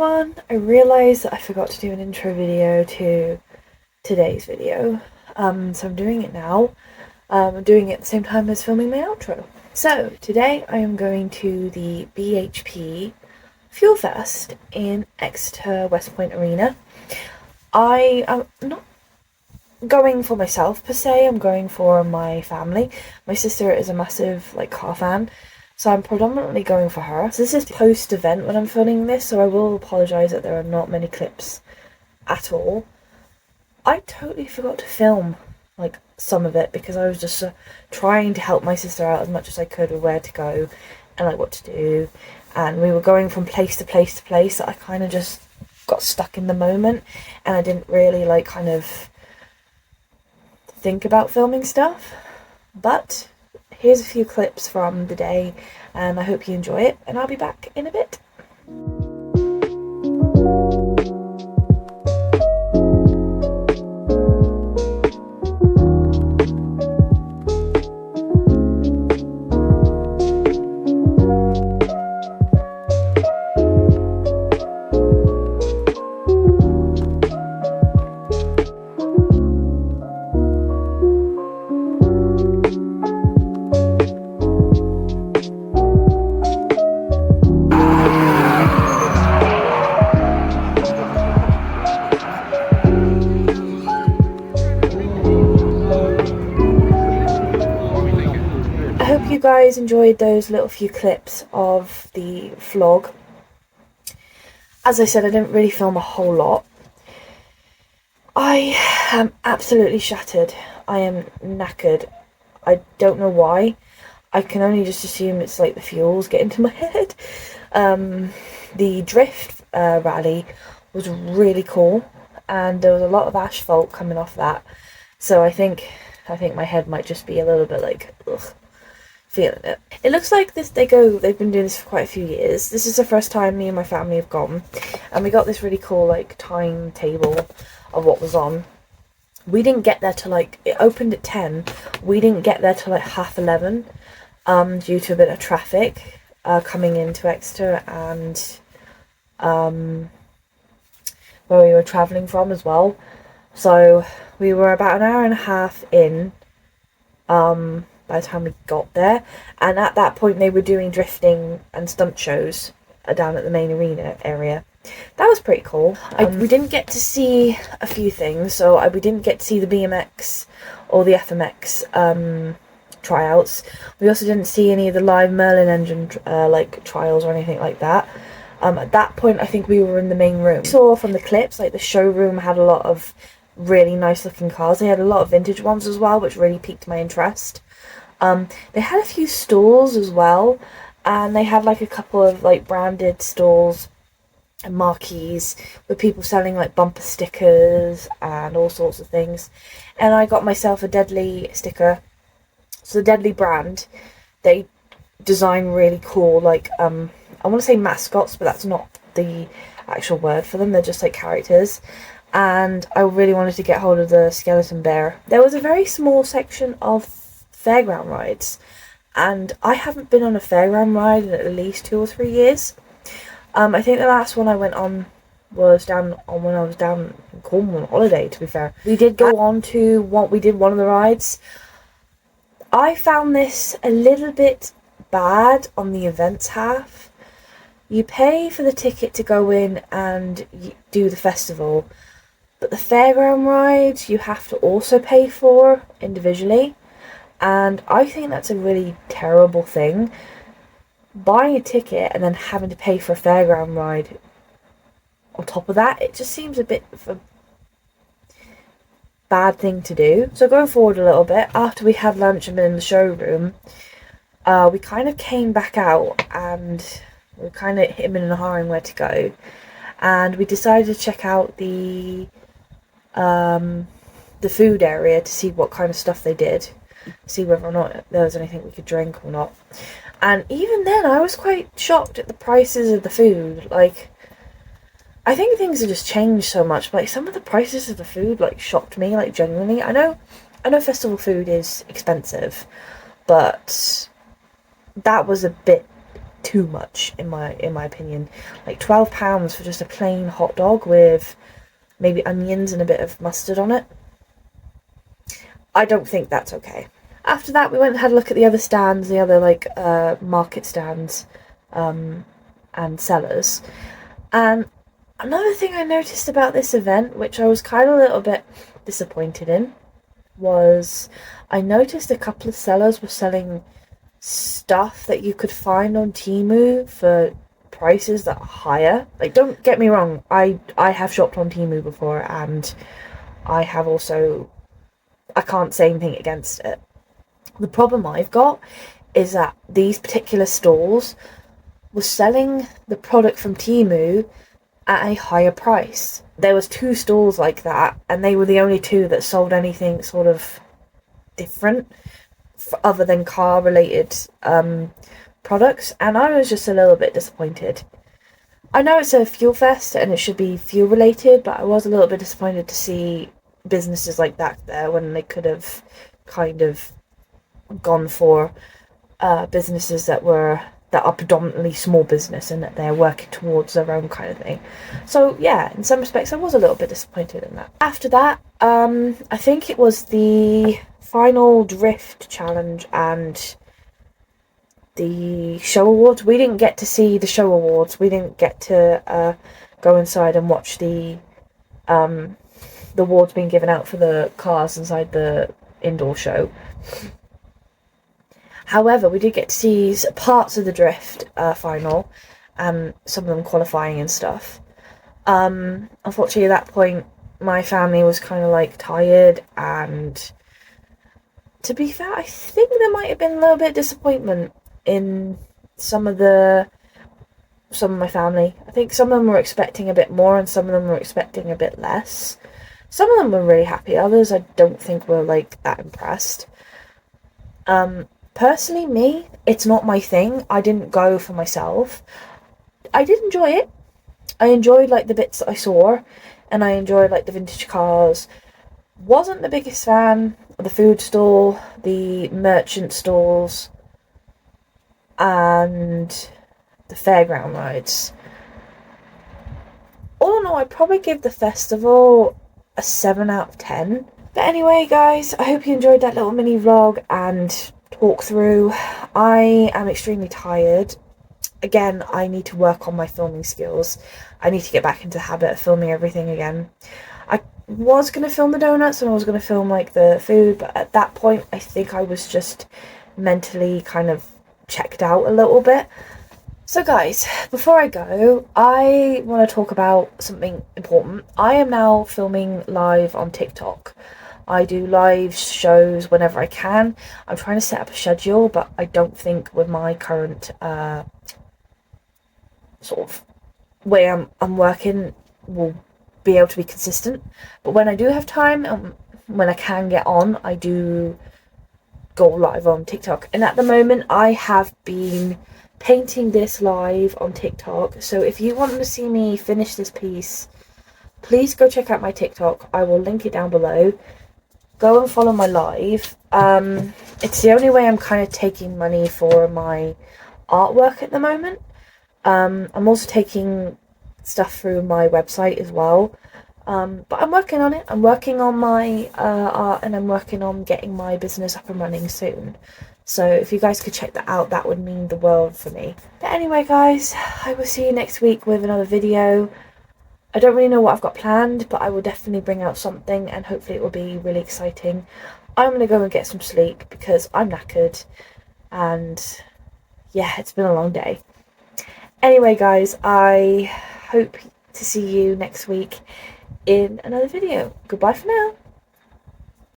everyone, I realised that I forgot to do an intro video to today's video, so I'm doing it now. I'm doing it at the same time as filming my outro. So, today I am going to the BHP Fuel Fest in Exeter, Westpoint Arena. I am not going for myself per se, I'm going for my family. My sister is a massive car fan, so I'm predominantly going for her. So this is post-event when I'm filming this, so I will apologise that there are not many clips at all. I totally forgot to film some of it because I was just trying to help my sister out as much as I could with where to go and what to do, and we were going from place to place to place. I kind of just got stuck in the moment and I didn't really think about filming stuff. But here's a few clips from the day and I hope you enjoy it, and I'll be back in a bit. I hope you guys enjoyed those little few clips of the vlog. As I said, I didn't really film a whole lot. I am absolutely shattered. I am knackered. I don't know why. I can only just assume it's the fuels get into my head. The drift rally was really cool, and there was a lot of asphalt coming off that. So I think my head might just be a little bit ugh. Feeling it. It looks like they've been doing this for quite a few years. This is the first time me and my family have gone, and we got this really cool timetable of what was on. We didn't get there till it opened at 10. We didn't get there till 11:30 due to a bit of traffic coming into Exeter and where we were travelling from as well. So we were about an hour and a half in by the time we got there, and at that point they were doing drifting and stunt shows down at the main arena area. That was pretty cool. We didn't get to see a few things, so we didn't get to see the BMX or the FMX tryouts. We also didn't see any of the live Merlin engine trials or anything like that. At that point I think we were in the main room. We saw from the clips the showroom had a lot of really nice looking cars. They had a lot of vintage ones as well, which really piqued my interest. They had a few stalls as well, and they had a couple of branded stalls and marquees with people selling bumper stickers and all sorts of things. And I got myself a Deadly sticker. So the Deadly brand, they design really cool I want to say mascots, but that's not the actual word for them. They're just characters. And I really wanted to get hold of the skeleton bear. There was a very small section of fairground rides, and I haven't been on a fairground ride in at least 2 or 3 years. I think the last one I went on was when I was down in Cornwall on holiday, to be fair. We did go on to we did one of the rides. I found this a little bit bad on the events half. You pay for the ticket to go in and do the festival, but the fairground rides you have to also pay for individually. And I think that's a really terrible thing. Buying a ticket and then having to pay for a fairground ride on top of that, it just seems a bit of a bad thing to do. So going forward a little bit, after we had lunch and been in the showroom, we kind of came back out and we were kind of him and hawing where to go. And we decided to check out the food area to see what kind of stuff they did. See whether or not there was anything we could drink or not. And even then I was quite shocked at the prices of the food. I think things have just changed so much, but some of the prices of the food shocked me, genuinely. I know festival food is expensive, but that was a bit too much in my opinion. Like £12 for just a plain hot dog with maybe onions and a bit of mustard on it. I don't think that's okay. After that, we went and had a look at the other stands, the other like market stands and sellers. And another thing I noticed about this event, which I was kind of a little bit disappointed in, was I noticed a couple of sellers were selling stuff that you could find on Temu for prices that are higher. Like, don't get me wrong, I have shopped on Temu before, and I have also, I can't say anything against it. The problem I've got is that these particular stalls were selling the product from Temu at a higher price. There was 2 stalls like that, and they were the only 2 that sold anything sort of different other than car related products, and I was just a little bit disappointed. I know it's a fuel fest and it should be fuel related, but I was a little bit disappointed to see businesses like that there when they could have kind of gone for businesses that are predominantly small business and that they're working towards their own kind of thing. So yeah, in some respects I was a little bit disappointed in that. After that, I think it was the final drift challenge and the show awards. We didn't get to see the show awards. We didn't get to go inside and watch the awards being given out for the cars inside the indoor show. However, we did get to see parts of the drift final, and some of them qualifying and stuff. Unfortunately, at that point, my family was kind of like tired, and to be fair, I think there might have been a little bit of disappointment in some of my family. I think some of them were expecting a bit more, and some of them were expecting a bit less. Some of them were really happy. Others, I don't think were like that impressed. Personally, me, it's not my thing. I didn't go for myself. I did enjoy it. I enjoyed like the bits that I saw, and I enjoyed like the vintage cars. Wasn't the biggest fan of the food stall, the merchant stalls, and the fairground rides. All in all, I'd probably give the festival a 7 out of 10. But anyway, guys, I hope you enjoyed that little mini vlog and talk through. I am extremely tired. Again, I need to work on my filming skills. I need to get back into the habit of filming everything again. I was going to film the donuts and I was going to film like the food, but at that point I think I was just mentally kind of checked out a little bit. So guys, before I go, I want to talk about something important. I am now filming live on TikTok. I do live shows whenever I can. I'm trying to set up a schedule, but I don't think with my current sort of way I'm working will be able to be consistent. But when I do have time, when I can get on, I do go live on TikTok. And at the moment, I have been painting this live on TikTok. So if you want to see me finish this piece, please go check out my TikTok. I will link it down below. Go and follow my live. It's the only way I'm kind of taking money for my artwork at the moment. I'm also taking stuff through my website as well. But I'm working on it. I'm working on my art, and I'm working on getting my business up and running soon. So if you guys could check that out, that would mean the world for me. But anyway, guys, I will see you next week with another video. I don't really know what I've got planned, but I will definitely bring out something, and hopefully it will be really exciting. I'm going to go and get some sleep because I'm knackered, and yeah, it's been a long day. Anyway, guys, I hope to see you next week in another video. Goodbye for now.